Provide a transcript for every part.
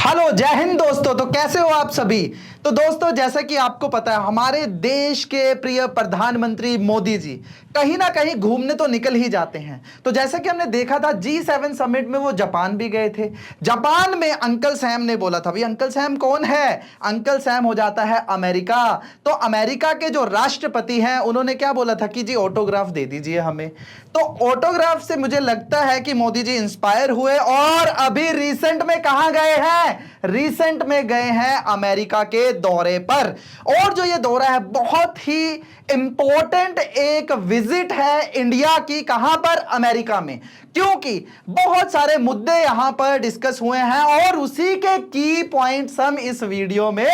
Hello, जय हिंद दोस्तों। तो कैसे हो आप सभी। तो दोस्तों, जैसा कि आपको पता है, हमारे देश के प्रिय प्रधानमंत्री मोदी जी कहीं ना कहीं घूमने तो निकल ही जाते हैं। तो जैसा कि हमने देखा था G7 समिट में वो जापान भी गए थे। जापान में अंकल सैम ने बोला था, भाई अंकल सैम कौन है? अंकल सैम हो जाता है अमेरिका। तो अमेरिका के जो राष्ट्रपति हैं उन्होंने क्या बोला था कि जी ऑटोग्राफ दे दीजिए हमें। तो ऑटोग्राफ से मुझे लगता है कि मोदी जी इंस्पायर हुए और अभी रिसेंट में कहां गए हैं? रिसेंट में गए हैं अमेरिका के दौरे पर। और जो ये दौरा है बहुत ही इंपॉर्टेंट एक विजिट है इंडिया की। कहां पर? अमेरिका में। क्योंकि बहुत सारे मुद्दे यहां पर डिस्कस हुए हैं और उसी के की पॉइंट्स हम इस वीडियो में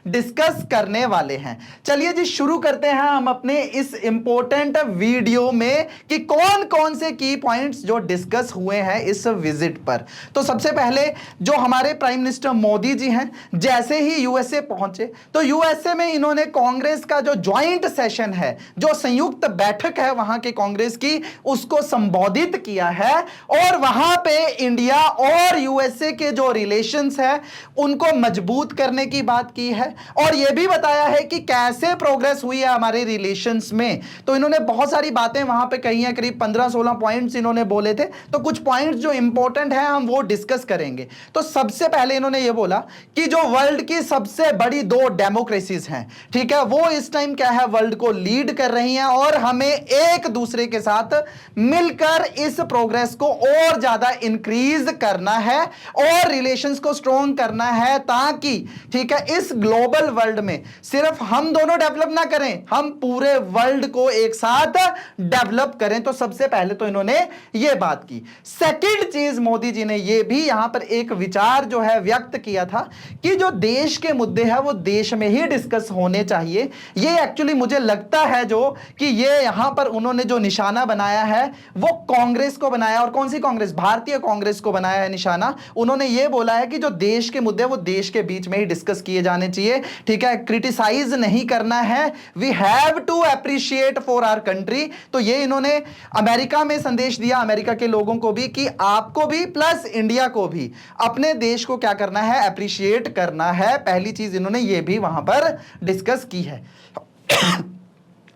डिस्कस करने वाले हैं। चलिए जी शुरू करते हैं हम अपने इस इंपॉर्टेंट वीडियो में कि कौन कौन से की पॉइंट्स जो डिस्कस हुए हैं इस विजिट पर। तो सबसे पहले जो हमारे प्राइम मिनिस्टर मोदी जी हैं, जैसे ही यूएसए पहुंचे तो यूएसए में इन्होंने कांग्रेस का जो ज्वाइंट सेशन है, जो संयुक्त बैठक है वहां के कांग्रेस की, उसको संबोधित किया है। और वहां पे इंडिया और यूएसए के जो रिलेशंस है उनको मजबूत करने की बात की है और यह भी बताया है कि कैसे प्रोग्रेस हुई है हमारे रिलेशंस में। तो इन्होंने बहुत सारी बातें वहां पे कही हैं, करीब 15-16 पॉइंट्स इन्होंने बोले थे। तो कुछ पॉइंट्स जो इंपॉर्टेंट हैं हम वो डिस्कस करेंगे। तो सबसे पहले इन्होंने ये बोला कि जो वर्ल्ड की सबसे बड़ी दो डेमोक्रेसीज हैं, ठीक है, वो इस टाइम क्या है, वर्ल्ड को लीड कर रही हैं और हमें एक दूसरे के साथ मिलकर इस प्रोग्रेस को और ज्यादा इंक्रीज करना है और रिलेशंस को स्ट्रॉन्ग करना है, ताकि ठीक है इस ग्लोबल वर्ल्ड में सिर्फ हम दोनों डेवलप ना करें, हम पूरे वर्ल्ड को एक साथ डेवलप करें। तो सबसे पहले तो इन्होंने यह बात की। सेकंड चीज मोदी जी ने यह भी यहां पर एक विचार जो है व्यक्त किया था कि जो देश के मुद्दे हैं वो देश में ही डिस्कस होने चाहिए। यह एक्चुअली मुझे लगता है जो कि ये यहां पर उन्होंने जो निशाना बनाया है वो कांग्रेस को बनाया। और कौन सी कांग्रेस? भारतीय कांग्रेस को बनाया है निशाना। उन्होंने ये बोला है कि जो देश के मुद्दे वो देश के बीच में ही डिस्कस किए जाने चाहिए, ठीक है, क्रिटिसाइज नहीं करना है। We have to appreciate for our country. तो ये इन्होंने अमेरिका में संदेश दिया, अमेरिका के लोगों को भी, कि आपको भी प्लस इंडिया को भी अपने देश को क्या करना है, अप्रिशिएट करना है। पहली चीज इन्होंने ये भी वहां पर डिस्कस की है।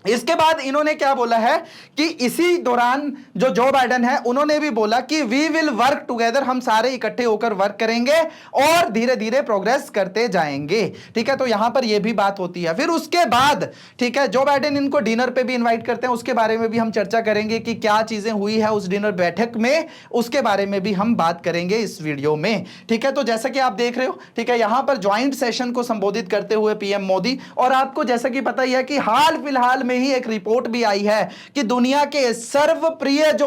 इसके बाद इन्होंने क्या बोला है कि इसी दौरान जो बाइडेन है उन्होंने भी बोला कि वी विल वर्क टुगेदर, हम सारे इकट्ठे होकर वर्क करेंगे और धीरे धीरे प्रोग्रेस करते जाएंगे, ठीक है। तो यहां पर यह भी बात होती है। फिर उसके बाद ठीक है जो बाइडेन इनको डिनर पे भी इनवाइट करते हैं, उसके बारे में भी हम चर्चा करेंगे कि क्या चीजें हुई है उस डिनर बैठक में, उसके बारे में भी हम बात करेंगे इस वीडियो में, ठीक है। तो जैसा कि आप देख रहे हो, ठीक है, यहां पर ज्वाइंट सेशन को संबोधित करते हुए पीएम मोदी, और आपको जैसा कि पता ही है कि हाल फिलहाल ही एक रिपोर्ट भी आई है कि दुनिया के सर्वप्रिय जो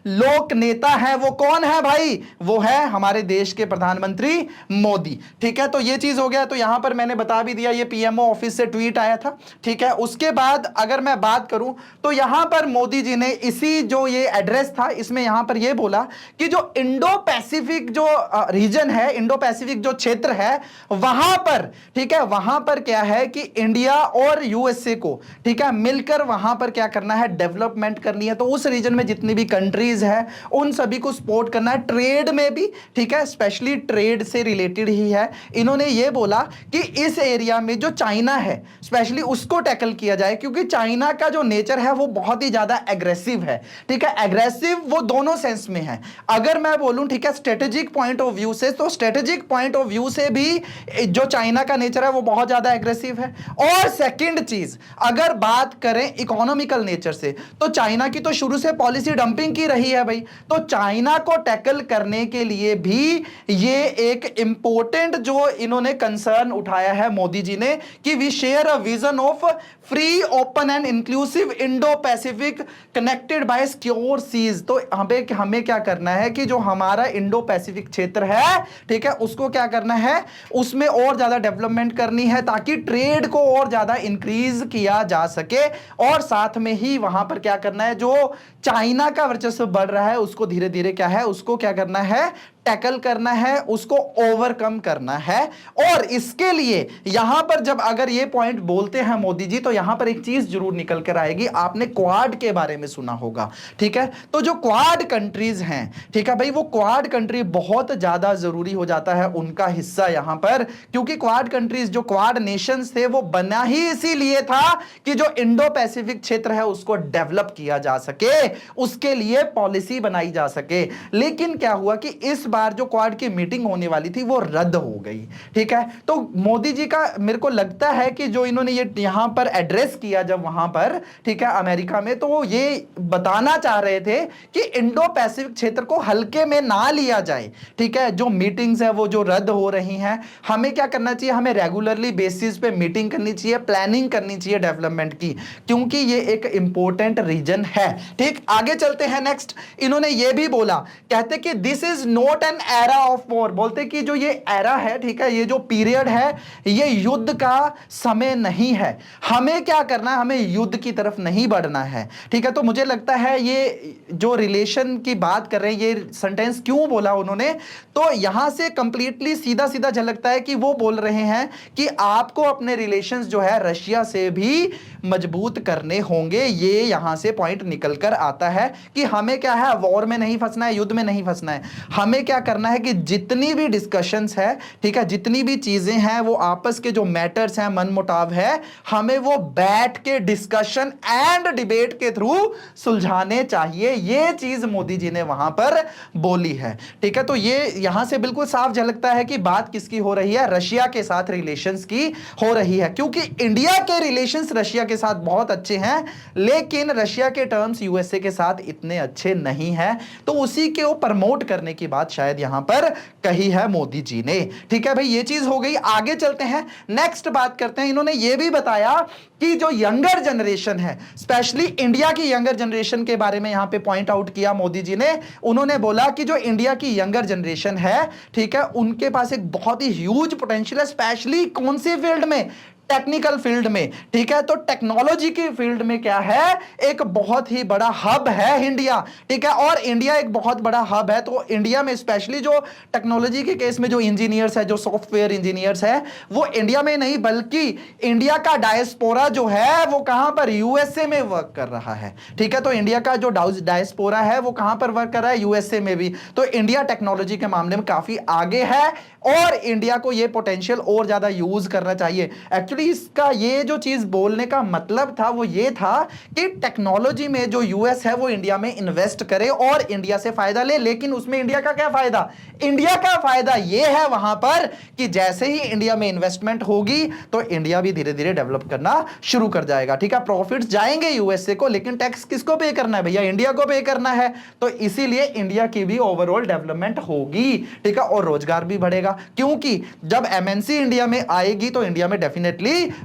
लोक नेता है वो कौन है भाई? वो है हमारे देश के प्रधानमंत्री मोदी, ठीक है। तो ये चीज हो गया। तो यहां पर मैंने बता भी दिया, ये पीएमओ ऑफिस से ट्वीट आया था, ठीक है। उसके बाद अगर मैं बात करूं तो यहां पर मोदी जी ने इसी जो ये एड्रेस था इसमें यहां पर ये बोला कि जो इंडो पैसिफिक जो रीजन है, इंडो पैसिफिक जो क्षेत्र है वहां पर, ठीक है, वहां पर क्या है कि इंडिया और यूएसए को, ठीक है, मिलकर वहां पर क्या करना है, डेवलपमेंट करनी है। तो उस रीजन में जितनी भी कंट्रीज है उन सभी को सपोर्ट करना है, ट्रेड में भी, ठीक है, स्पेशली ट्रेड से रिलेटेड ही है। इन्होंने ये बोला कि इस एरिया में जो चाइना है स्पेशली उसको टैकल किया जाए, क्योंकि चाइना का जो नेचर है वो बहुत ही ज्यादा एग्रेसिव है, ठीक है। एग्रेसिव वो दोनों सेंस में है। अगर मैं बोलूं, ठीक है, स्ट्रेटेजिक पॉइंट ऑफ व्यू से, तो स्ट्रेटेजिक पॉइंट ऑफ व्यू से भी जो चाइना का नेचर है वो बहुत ज्यादा एग्रेसिव है। और सेकंड चीज अगर बात करें इकोनॉमिकल नेचर से, तो चाइना की तो शुरू से पॉलिसी डंपिंग की रही है भाई। तो चाइना को टैकल करने के लिए भी ये एक इंपॉर्टेंट जो इन्होंने कंसर्न उठाया है मोदी जी ने कि we share a vision of free, open and inclusive Indo Pacific connected by secure seas. तो हमें क्या करना है कि जो हमारा इंडो पैसिफिक क्षेत्र है, ठीक है, उसको क्या करना है, उसमें और ज्यादा डेवलपमेंट करनी है ताकि ट्रेड को और ज्यादा इंक्रीज किया जा सके। और साथ में ही वहां पर क्या करना है, जो चाइना का वर्चस्व बढ़ रहा है उसको धीरे धीरे क्या है, उसको क्या करना है, टैकल करना है, उसको ओवरकम करना है। और इसके लिए यहां पर जब अगर ये पॉइंट बोलते हैं मोदी जी, तो यहां पर एक चीज जरूर निकल कर आएगी। आपने क्वाड के बारे में सुना होगा, ठीक है। तो जो क्वाड कंट्रीज हैं, ठीक है भाई, वो क्वाड कंट्री बहुत ज्यादा जरूरी हो जाता है उनका हिस्सा यहां पर, क्योंकि क्वाड कंट्रीज, जो क्वाड नेशंस थे, वो बना ही इसीलिए था कि जो इंडो पैसिफिक क्षेत्र है उसको डेवलप किया जा सके, उसके लिए पॉलिसी बनाई जा सके। लेकिन क्या हुआ कि इस बार जो क्वाड की मीटिंग होने वाली थी वो रद्द हो गई, ठीक है। तो मोदी जी का मेरे को लगता है कि जो इन्होंने ये यहां पर एड्रेस किया जब वहां पर, ठीक है, अमेरिका में, तो वो ये बताना चाह रहे थे कि इंडो पैसिफिक क्षेत्र को हल्के में ना लिया जाए, ठीक है। जो मीटिंग्स है वो जो रद्द हो रही हैं, हमें क्या करना चाहिए, हमें रेगुलरली बेसिस पे मीटिंग करनी चाहिए, प्लानिंग करनी चाहिए डेवलपमेंट की, क्योंकि ये एक इंपॉर्टेंट रीजन है, ठीक। आगे चलते हैं। नेक्स्ट इन्होंने ये भी बोला, कहते कि this is not an era of war, बोलते कि जो ये एरा है, ठीक है, ये जो पीरियड है, ये युद्ध का समय नहीं है। हमें क्या करना है, हमें युद्ध की तरफ नहीं बढ़ना है, ठीक है। तो मुझे लगता है ये जो रिलेशन की बात कर रहे हैं, ये सेंटेंस क्यों बोला उन्होंने, तो यहां से कंप्लीटली सीधा सीधा झलकता है कि वो बोल रहे हैं कि आपको अपने रिलेशंस जो है रशिया से भी मजबूत करने होंगे। ये यहां से पॉइंट निकल कर आता है कि हमें क्या है, वॉर में नहीं फंसना है, युद्ध में नहीं फंसना है। हमें क्या करना है कि जितनी भी डिस्कशंस है, ठीक है, जितनी भी चीजें हैं, वो आपस के जो मैटर्स हैं, मन मुटाव है, हमें वो बैठ के डिस्कशन एंड डिबेट के थ्रू सुलझाने चाहिए। ये चीज मोदी जी ने वहां पर बोली है, ठीक है। तो ये यहां से बिल्कुल साफ झलकता है कि बात किसकी हो रही है, रशिया के साथ रिलेशंस की हो रही है, क्योंकि इंडिया के रिलेशंस रशिया के साथ बहुत अच्छे हैं, लेकिन रशिया के टर्म्स यूएसए के साथ इतने अच्छे नहीं हैं। तो उसी के वो प्रमोट करने की बात शायद यहां पर कही है मोदी जी ने, ठीक है भाई। ये चीज हो गई। आगे चलते हैं, नेक्स्ट बात करते हैं। इन्होंने ये भी बताया कि जो यंगर जनरेशन है, स्पेशली इंडिया की यंगर जनरेशन के बारे में यहां पे पॉइंट आउट किया मोदी जी ने। उन्होंने बोला कि जो इंडिया की यंगर जनरेशन है, ठीक है, उनके पास एक बहुत ही ह्यूज पोटेंशियल है, स्पेशली कौन सी फील्ड में, टेक्निकल फील्ड में, ठीक है। तो टेक्नोलॉजी की फील्ड में क्या है, एक बहुत ही बड़ा हब है इंडिया, ठीक है। और इंडिया एक बहुत बड़ा हब है, तो इंडिया में स्पेशली जो टेक्नोलॉजी के केस में जो इंजीनियर्स है, जो सॉफ्टवेयर इंजीनियर्स है, वो इंडिया में नहीं बल्कि इंडिया का डायस्पोरा जो है वो कहां पर, यूएसए में वर्क कर रहा है, ठीक है। तो इंडिया का जो डायस्पोरा है वो कहां पर वर्क कर रहा है, यूएसए में भी। तो इंडिया टेक्नोलॉजी के मामले में काफी आगे है और इंडिया को ये पोटेंशियल और ज्यादा यूज करना चाहिए। एक्चुअली इसका ये जो चीज बोलने का मतलब था वो ये था कि टेक्नोलॉजी में जो यूएस है वो इंडिया में इन्वेस्ट करे और इंडिया से फायदा ले। लेकिन उसमें इंडिया का क्या फायदा, इंडिया का फायदा ये है वहां पर कि जैसे ही इंडिया में इन्वेस्टमेंट होगी तो इंडिया भी धीरे धीरे डेवलप करना शुरू कर जाएगा, ठीक है। प्रॉफिट्स जाएंगे यूएसए को, लेकिन टैक्स किसको पे करना है भैया, इंडिया को पे करना है। तो इसीलिए इंडिया की भी ओवरऑल डेवलपमेंट होगी, ठीक है, और रोजगार भी बढ़ेगा, क्योंकि जब एमएनसी इंडिया में आएगी तो इंडिया में डेफिनेटली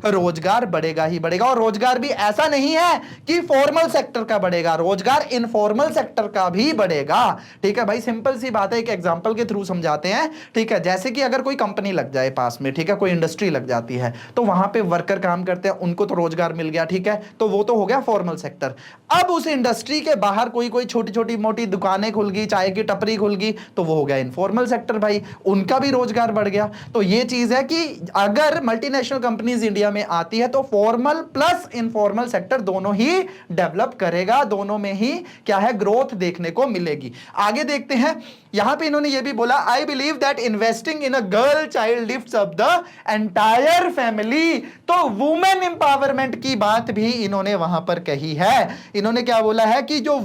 रोजगार बढ़ेगा ही बढ़ेगा। और रोजगार भी ऐसा नहीं है कि फॉर्मल सेक्टर का बढ़ेगा, रोजगार इनफॉर्मल सेक्टर का भी बढ़ेगा, ठीक है भाई। सिंपल सी बात है, एक एग्जांपल के थ्रू समझाते हैं, ठीक है। जैसे कि अगर कोई कंपनी लग जाए पास में, ठीक है, कोई इंडस्ट्री लग जाती है, तो वहां पे वर्कर काम करते हैं, उनको तो रोजगार मिल गया, ठीक है, तो वो तो हो गया फॉर्मल सेक्टर। अब उस इंडस्ट्री के बाहर कोई कोई छोटी छोटी मोटी दुकानें खुल गई, चाय की टपरी खुल गई, तो वो हो गया इनफॉर्मल सेक्टर भाई, उनका भी रोजगार बढ़ गया। तो ये चीज है कि अगर मल्टीनेशनल कंपनीज इंडिया में आती है तो फॉर्मल प्लस इनफॉर्मल सेक्टर दोनों ही डेवलप करेगा, दोनों में ही क्या है, ग्रोथ देखने को मिलेगी। आगे देखते हैं, यहां पे इन्होंने ये भी बोला, I believe that investing in a girl child lifts up the entire family. तो वुमेन एम्पावरमेंट की बात भी इन्होंने वहां पर कही है। इन्होंने क्या बोला है कि जो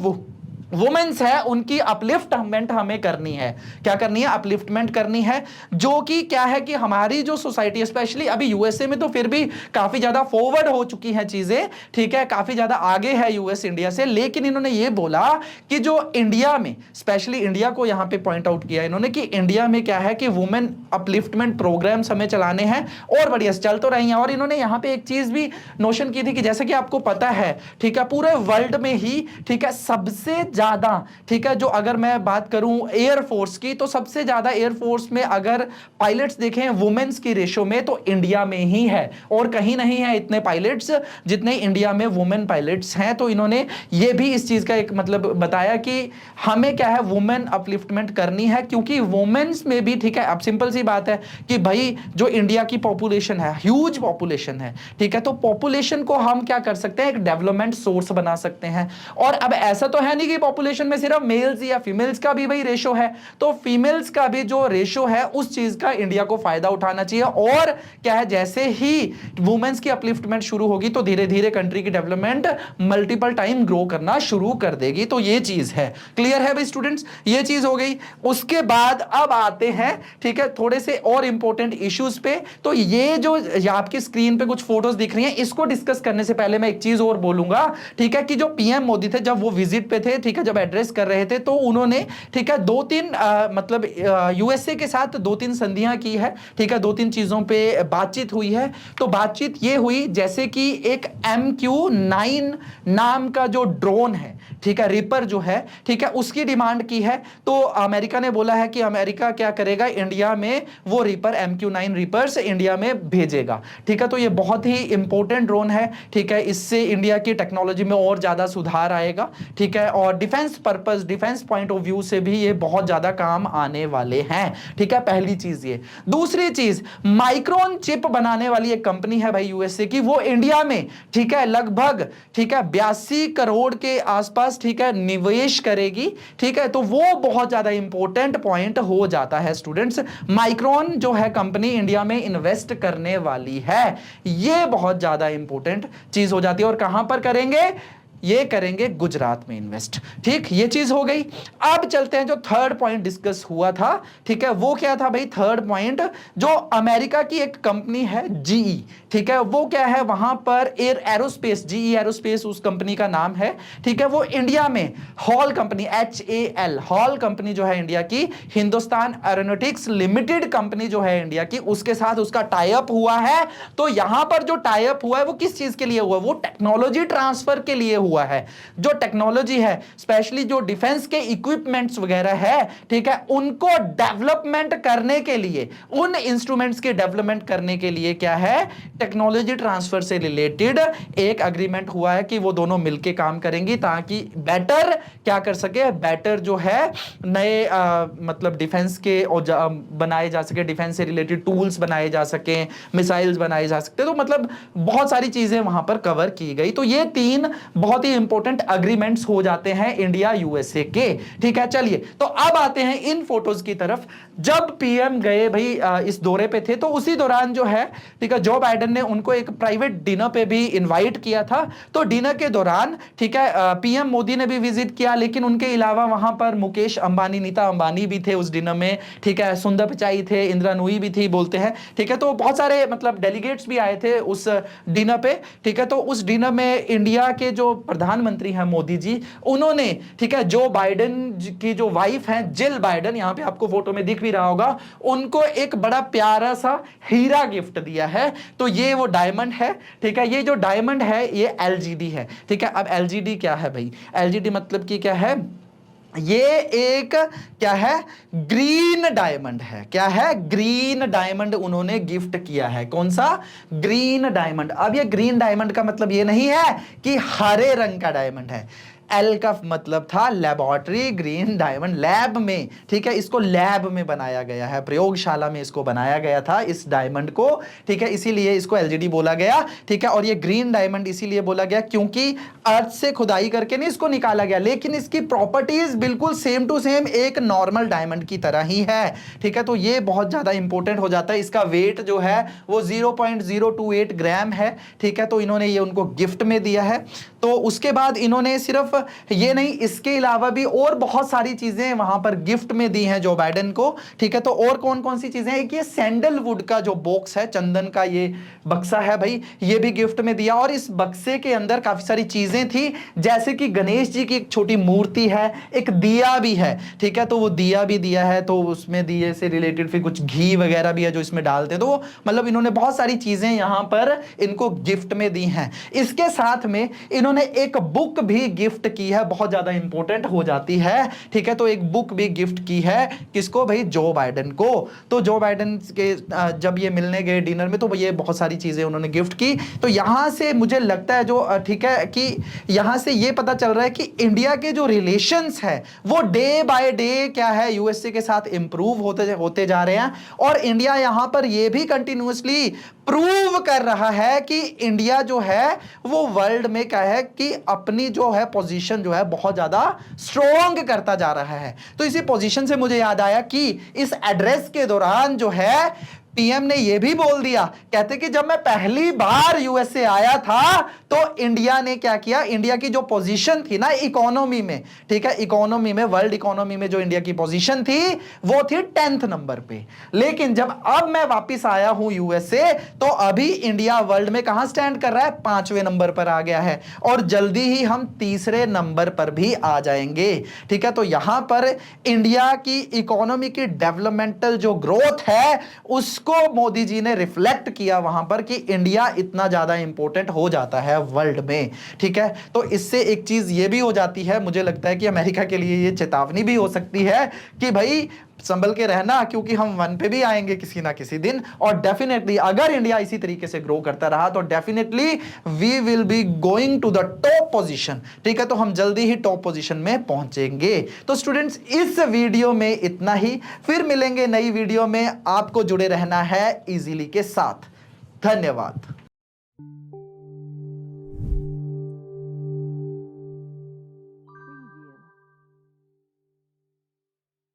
वुमेन्स है उनकी अपलिफ्टमेंट हमें करनी है। क्या करनी है, अपलिफ्टमेंट करनी है, जो कि क्या है कि हमारी जो सोसाइटी, स्पेशली अभी यूएसए में तो फिर भी काफी ज्यादा फॉरवर्ड हो चुकी हैं चीजें, ठीक है, काफी ज्यादा आगे है यूएस इंडिया से। लेकिन इन्होंने ये बोला कि जो इंडिया में, स्पेशली इंडिया को यहां पे पॉइंट आउट किया इन्होंने कि इंडिया में क्या है कि वुमेन अपलिफ्टमेंट प्रोग्राम्स हमें चलाने हैं और बढ़िया चल तो रही हैं। और इन्होंने यहां पे एक चीज भी नोशन की थी कि जैसे कि आपको पता है, ठीक है, पूरे वर्ल्ड में ही, ठीक है, सबसे ज्यादा, ठीक है, जो अगर मैं बात करूं एयरफोर्स की, तो सबसे ज्यादा एयरफोर्स में अगर पायलट्स देखें वुमेन्स की रेशो में, तो इंडिया में ही है, और कहीं नहीं है इतने पायलट्स जितने इंडिया में वुमेन पायलट्स हैं। तो इन्होंने ये भी इस चीज का एक मतलब बताया कि हमें क्या है, वुमेन अपलिफ्टमेंट करनी है, क्योंकि वुमेन्स में भी, ठीक है, अब सिंपल सी बात है कि भाई जो इंडिया की पॉपुलेशन है, ह्यूज पॉपुलेशन है, ठीक है, तो पॉपुलेशन को हम क्या कर सकते हैं, एक डेवलपमेंट सोर्स बना सकते हैं। और अब ऐसा तो है नहीं कि पॉपुलेशन में सिर्फ मेल्स या फीमेल्स का भी भाई रेशो है, तो फीमेल्स का भी जो रेशो है उस चीज का इंडिया को फायदा उठाना चाहिए। और क्या है, जैसे ही वुमेन्स की अपलिफ्टमेंट शुरू होगी तो धीरे धीरे कंट्री की डेवलपमेंट मल्टीपल टाइम ग्रो करना शुरू कर देगी। तो ये चीज है, क्लियर है भाई स्टूडेंट्स, ये चीज हो गई। उसके बाद अब आते हैं, ठीक है, थोड़े से और इंपॉर्टेंट इश्यूज पे। तो ये जो आपकी स्क्रीन पे कुछ फोटोज दिख रही हैं, इसको डिस्कस करने से पहले मैं एक चीज और बोलूंगा, ठीक है, कि जो पीएम मोदी थे जब वो विजिट पे थे, ठीक है, जब एड्रेस कर रहे थे, तो उन्होंने, ठीक है, दो तीन मतलब यूएसए के साथ दो तीन संधियां की है, ठीक है, दो तीन चीजों पे बातचीत हुई है। तो बातचीत ये हुई जैसे कि एक MQ-9 नाम का जो ड्रोन है, ठीक है, रिपर जो है, ठीक है, उसकी डिमांड की है। तो अमेरिका ने बोला है कि अमेरिका क्या करेगा, इंडिया में वो रिपर MQ-9 रिपर्स इंडिया में भेजेगा, ठीक है। तो ये बहुत ही इंपॉर्टेंट ड्रोन है, ठीक है, इससे इंडिया की टेक्नोलॉजी में और ज्यादा सुधार आएगा, ठीक है, और defence purpose, defence point of view से भी ये बहुत ज्यादा काम आने वाले हैं, ठीक है, पहली चीज ये। दूसरी चीज, माइक्रोन चिप बनाने वाली एक कंपनी है भाई यूएसए की, वो इंडिया में, ठीक है, लगभग, ठीक है, 82 करोड़ के आसपास, ठीक है, निवेश करेगी, ठीक है। तो वो बहुत ज्यादा इंपॉर्टेंट पॉइंट हो जाता है स्टूडेंट्स। माइक्रोन जो है कंपनी इंडिया में इन्वेस्ट करने वाली है, ये बहुत ज्यादा इंपॉर्टेंट चीज हो जाती है। और कहां पर करेंगे, ये करेंगे गुजरात में इन्वेस्ट, ठीक, ये चीज हो गई। अब चलते हैं जो थर्ड पॉइंट डिस्कस हुआ था, ठीक है, वो क्या था भाई, थर्ड पॉइंट, जो अमेरिका की एक कंपनी है GE, ठीक है, वो क्या है, वहां पर एरोस्पेस, GE एरोस्पेस उस कंपनी का नाम है, ठीक है, वो इंडिया में hall company, HAL hall company जो है इंडिया की, हिंदुस्तान एरोनॉटिक्स लिमिटेड कंपनी जो है इंडिया की, उसके साथ उसका टाई अप हुआ है। तो यहां पर जो टाई अप हुआ है वो किस चीज के लिए हुआ, वो टेक्नोलॉजी ट्रांसफर के लिए हुआ है। जो टेक्नोलॉजी है, स्पेशली जो डिफेंस के इक्विपमेंट्स वगैरह है, ठीक है, उनको डेवलपमेंट करने के लिए, उन इंस्ट्रूमेंट्स के डेवलपमेंट करने के लिए क्या है, टेक्नोलॉजी ट्रांसफर से रिलेटेड एक एग्रीमेंट हुआ है कि वो दोनों मिलकर काम करेंगी, ताकि बेटर क्या कर सके, बेटर जो है नए मतलब डिफेंस के बनाए जा सके, डिफेंस से रिलेटेड टूल्स बनाए जा सके, मिसाइल्स बनाए जा सकते, तो मतलब बहुत सारी चीजें वहां पर कवर की गई। तो ये तीन बहुत ही इंपॉर्टेंट एग्रीमेंट्स हो जाते हैं इंडिया यूएसए के, ठीक है। चलिए तो अब आते हैं इन फोटोज की तरफ। जब पीएम गए भाई इस दौरे पे थे, तो उसी दौरान जो है, ठीक है, जो बाइडेन ने उनको एक प्राइवेट डिनर पे भी इनवाइट किया था। तो डिनर के दौरान, ठीक है, पीएम मोदी ने भी विजिट किया, लेकिन उनके अलावा वहां पर मुकेश अंबानी, नीता अंबानी भी थे उस डिनर में, ठीक है, सुंदर पिचाई थे, इंदिरा नूई भी थी बोलते हैं, ठीक है। तो बहुत सारे मतलब डेलीगेट्स भी आए थे उस डिनर पे, ठीक है। तो उस डिनर में इंडिया के जो प्रधानमंत्री हैं मोदी जी, उन्होंने, ठीक है, जो बाइडेन की जो वाइफ हैं जिल बाइडेन, यहां पे आपको फोटो में दिख भी रहा होगा, उनको एक बड़ा प्यारा सा हीरा गिफ्ट दिया है। तो ये वो डायमंड है, ठीक है, ये जो डायमंड है ये LGD है, ठीक है। अब LGD क्या है भाई, LGD मतलब कि क्या है, ये एक क्या है, ग्रीन डायमंड है। क्या है, ग्रीन डायमंड उन्होंने गिफ्ट किया है। कौन सा, ग्रीन डायमंड। अब ये ग्रीन डायमंड का मतलब ये नहीं है कि हरे रंग का डायमंड है, एल का मतलब था लेबोरेटरी, ग्रीन डायमंड लैब में, ठीक है, इसको लैब में बनाया गया है, प्रयोगशाला में इसको बनाया गया था इस डायमंड को, ठीक है, इसीलिए इसको LGD बोला गया, ठीक है। और ये ग्रीन डायमंड इसीलिए बोला गया क्योंकि अर्थ से खुदाई करके नहीं इसको निकाला गया, लेकिन इसकी प्रॉपर्टीज बिल्कुल सेम टू सेम एक नॉर्मल डायमंड की तरह ही है, ठीक है। तो ये बहुत ज्यादा इंपॉर्टेंट हो जाता है। इसका वेट जो है वो 0.028 ग्राम है, ठीक है। तो इन्होंने ये उनको गिफ्ट में दिया है। तो उसके बाद इन्होंने सिर्फ ये नहीं, इसके अलावा भी और बहुत सारी चीजें वहां पर गिफ्ट में दी हैं जो बाइडेन को, ठीक है। तो और कौन कौन सी चीजें, एक ये सैंडलवुड का जो बॉक्स है, चंदन का ये बक्सा है भाई, ये भी गिफ्ट में दिया। और इस बक्से के अंदर काफी सारी चीजें थी, जैसे कि गणेश जी की एक छोटी मूर्ति है, एक दिया भी है, ठीक है। तो वो दिया भी दिया है, तो उसमें दिए से रिलेटेड फिर कुछ घी वगैरह भी है जो इसमें डालते हैं। तो मतलब इन्होंने बहुत सारी चीजें यहां पर इनको गिफ्ट में दी हैं। इसके साथ में इन्होंने इन्होंने एक बुक भी गिफ्ट की है, बहुत ज्यादा इंपॉर्टेंट हो जाती है, ठीक है। तो एक बुक भी गिफ्ट की है, किसको भाई? जो बाइडेन को। तो जो बाइडेन के जब ये मिलने गए डिनर में, तो ये बहुत सारी चीजें उन्होंने गिफ्ट की। तो यहां से मुझे लगता है जो ठीक है कि यहां से ये पता चल रहा है कि इंडिया के जो रिलेशंस है वो डे बाय डे क्या है, यूएसए के साथ इंप्रूव होते जा रहे हैं। और इंडिया यहां पर ये भी कंटिन्यूअसली प्रूव कर रहा है कि इंडिया जो है वो वर्ल्ड में क्या है कि अपनी जो है पोजीशन जो है बहुत ज्यादा स्ट्रॉन्ग करता जा रहा है। तो इसी पोजीशन से मुझे याद आया कि इस एड्रेस के दौरान जो है पीएम ने यह भी बोल दिया, कहते कि जब मैं पहली बार यूएसए आया था तो इंडिया ने क्या किया, इंडिया की जो पोजीशन थी ना इकोनॉमी में, ठीक है, इकोनॉमी में, वर्ल्ड इकोनॉमी में जो इंडिया की पोजीशन थी वो थी 10th नंबर पे। लेकिन जब अब मैं वापस आया हूं यूएसए तो अभी इंडिया वर्ल्ड में कहां स्टैंड कर रहा है? 5वें नंबर पर आ गया है और जल्दी ही हम 3रे नंबर पर भी आ जाएंगे, ठीक है। तो यहां पर इंडिया की इकोनॉमी की डेवलपमेंटल जो ग्रोथ है उस को मोदी जी ने रिफ्लेक्ट किया वहां पर कि इंडिया इतना ज्यादा इंपॉर्टेंट हो जाता है वर्ल्ड में, ठीक है। तो इससे एक चीज ये भी हो जाती है, मुझे लगता है कि अमेरिका के लिए ये चेतावनी भी हो सकती है कि भाई संभल के रहना, क्योंकि हम 1 पे भी आएंगे किसी ना किसी दिन। और डेफिनेटली अगर इंडिया इसी तरीके से ग्रो करता रहा तो definitely we will be going to the top position, ठीक है। तो हम जल्दी ही टॉप पोजीशन में पहुंचेंगे। तो स्टूडेंट्स इस वीडियो में इतना ही, फिर मिलेंगे नई वीडियो में। आपको जुड़े रहना है इजीली के साथ। धन्यवाद।